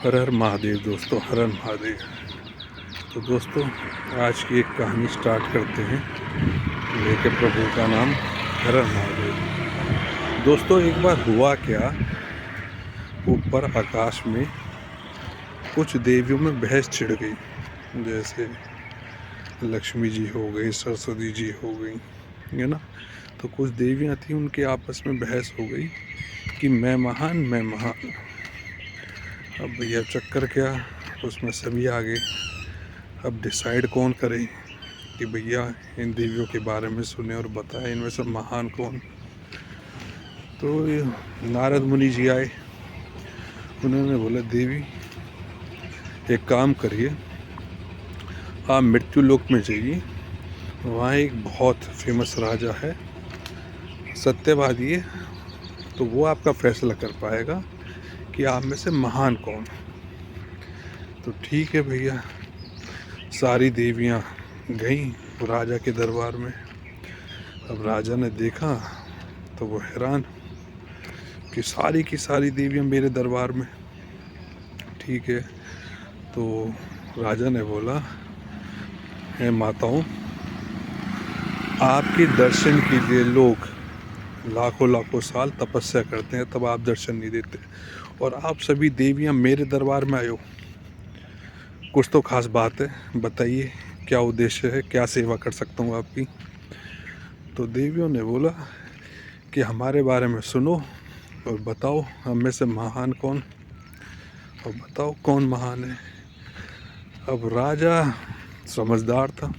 हर हर महादेव दोस्तों, हर हर महादेव। तो दोस्तों, आज की एक कहानी स्टार्ट करते हैं लेके प्रभु का नाम हर हर महादेव। दोस्तों, एक बार हुआ क्या, ऊपर आकाश में कुछ देवियों में बहस छिड़ गई। जैसे लक्ष्मी जी हो गई, सरस्वती जी हो गई, है ना। तो कुछ देवियाँ थी, उनके आपस में बहस हो गई कि मैं महान, मैं महान। अब भैया चक्कर क्या, उसमें सभी आ गए। अब डिसाइड कौन करे कि भैया इन देवियों के बारे में सुने और बताए इनमें से महान कौन। तो नारद मुनि जी आए। उन्होंने बोला, देवी एक काम करिए, आप मृत्यु लोक में जाइए। वहाँ एक बहुत फेमस राजा है, सत्यवादी है, तो वो आपका फैसला कर पाएगा कि आप में से महान कौन। तो ठीक है भैया, सारी देवियाँ गईं राजा के दरबार में। अब राजा ने देखा तो वो हैरान कि सारी की सारी देवियाँ मेरे दरबार में। ठीक है, तो राजा ने बोला, हे माताओं, आपके दर्शन के लिए लोग लाखों लाखों साल तपस्या करते हैं, तब आप दर्शन नहीं देते, और आप सभी देवियाँ मेरे दरबार में आयो। कुछ तो खास बात है, बताइए क्या उद्देश्य है, क्या सेवा कर सकता हूँ आपकी। तो देवियों ने बोला कि हमारे बारे में सुनो और बताओ हम में से महान कौन, और बताओ कौन महान है। अब राजा समझदार था,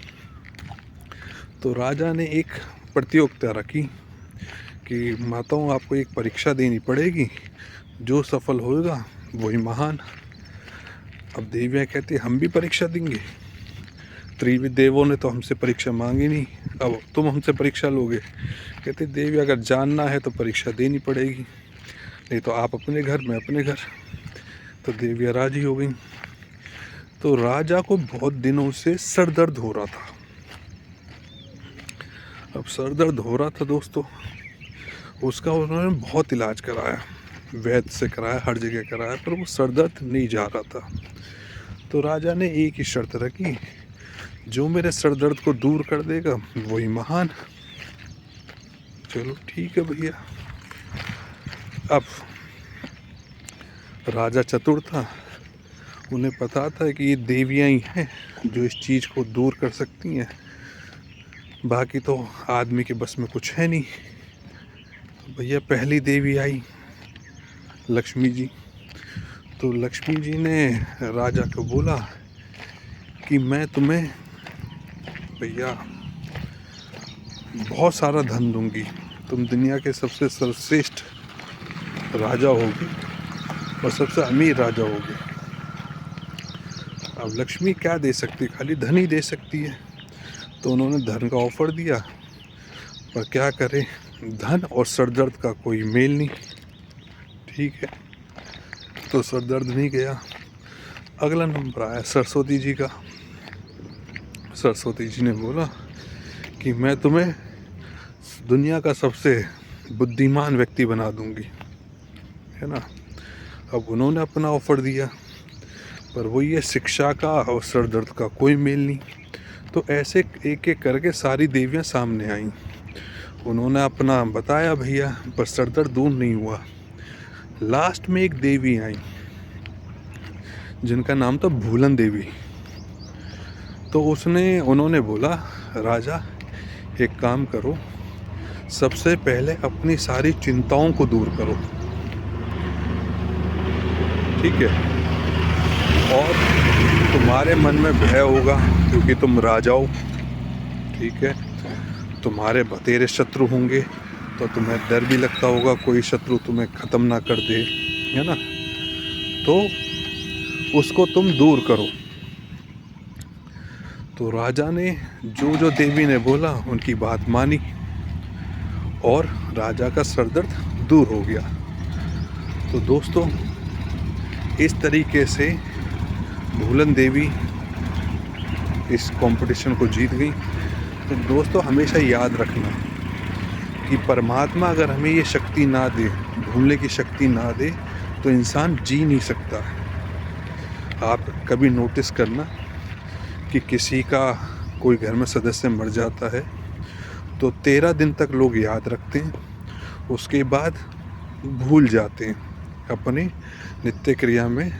तो राजा ने एक प्रतियोगिता रखी कि माताओं, आपको एक परीक्षा देनी पड़ेगी, जो सफल होगा वही महान। अब देवियाँ कहती, हम भी परीक्षा देंगे, त्रिविध देवों ने तो हमसे परीक्षा मांगी नहीं, अब तुम हमसे परीक्षा लोगे। कहते, देवी अगर जानना है तो परीक्षा देनी पड़ेगी, नहीं तो आप अपने घर, मैं अपने घर। तो देवियाँ राजी हो गई। तो राजा को बहुत दिनों से सर दर्द हो रहा था। अब सर दर्द हो रहा था दोस्तों, उसका उन्होंने बहुत इलाज कराया, वैद्य से कराया, हर जगह कराया, पर वो सर दर्द नहीं जा रहा था। तो राजा ने एक ही शर्त रखी, जो मेरे सर दर्द को दूर कर देगा वही महान। चलो ठीक है भैया। अब राजा चतुर था, उन्हें पता था कि ये देवियाँ ही हैं जो इस चीज़ को दूर कर सकती हैं, बाकी तो आदमी के बस में कुछ है नहीं। तो भैया पहली देवी आई लक्ष्मी जी। तो लक्ष्मी जी ने राजा को बोला कि मैं तुम्हें भैया बहुत सारा धन दूंगी, तुम दुनिया के सबसे सर्वश्रेष्ठ राजा होगे और सबसे अमीर राजा होगे। अब लक्ष्मी क्या दे सकती, खाली धन ही दे सकती है। तो उन्होंने धन का ऑफर दिया, पर क्या करें, धन और सरदर्द का कोई मेल नहीं। ठीक है, तो सरदर्द नहीं गया। अगला नंबर आया सरस्वती जी का। सरस्वती जी ने बोला कि मैं तुम्हें दुनिया का सबसे बुद्धिमान व्यक्ति बना दूंगी, है ना। अब उन्होंने अपना ऑफर दिया, पर वो ये शिक्षा का और सर दर्द का कोई मेल नहीं। तो ऐसे एक एक करके सारी देवियाँ सामने आईं, उन्होंने अपना बताया भैया, पर सर दर्द दूर नहीं हुआ। लास्ट में एक देवी आई जिनका नाम था भूलन देवी। तो उन्होंने बोला, राजा एक काम करो, सबसे पहले अपनी सारी चिंताओं को दूर करो, ठीक है, और तुम्हारे मन में भय होगा क्योंकि तुम राजा हो, ठीक है, तुम्हारे बतेरे शत्रु होंगे, तो तुम्हें डर भी लगता होगा कोई शत्रु तुम्हें ख़त्म ना कर दे, है ना। तो उसको तुम दूर करो। तो राजा ने जो जो देवी ने बोला उनकी बात मानी, और राजा का सरदर्द दूर हो गया। तो दोस्तों, इस तरीके से भूलन देवी इस कंपटीशन को जीत गई। तो दोस्तों, हमेशा याद रखना कि परमात्मा अगर हमें ये शक्ति ना दे, भूलने की शक्ति ना दे, तो इंसान जी नहीं सकता। आप कभी नोटिस करना कि किसी का कोई घर में सदस्य मर जाता है तो 13 दिन तक लोग याद रखते हैं, उसके बाद भूल जाते हैं, अपनी नित्य क्रिया में,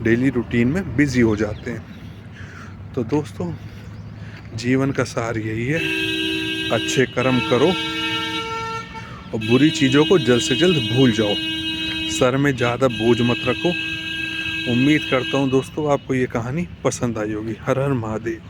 डेली रूटीन में बिजी हो जाते हैं। तो दोस्तों, जीवन का सार यही है, अच्छे कर्म करो और बुरी चीज़ों को जल्द से जल्द भूल जाओ। सर में ज़्यादा बोझ मत रखो। उम्मीद करता हूँ दोस्तों आपको ये कहानी पसंद आई होगी। हर हर महादेव।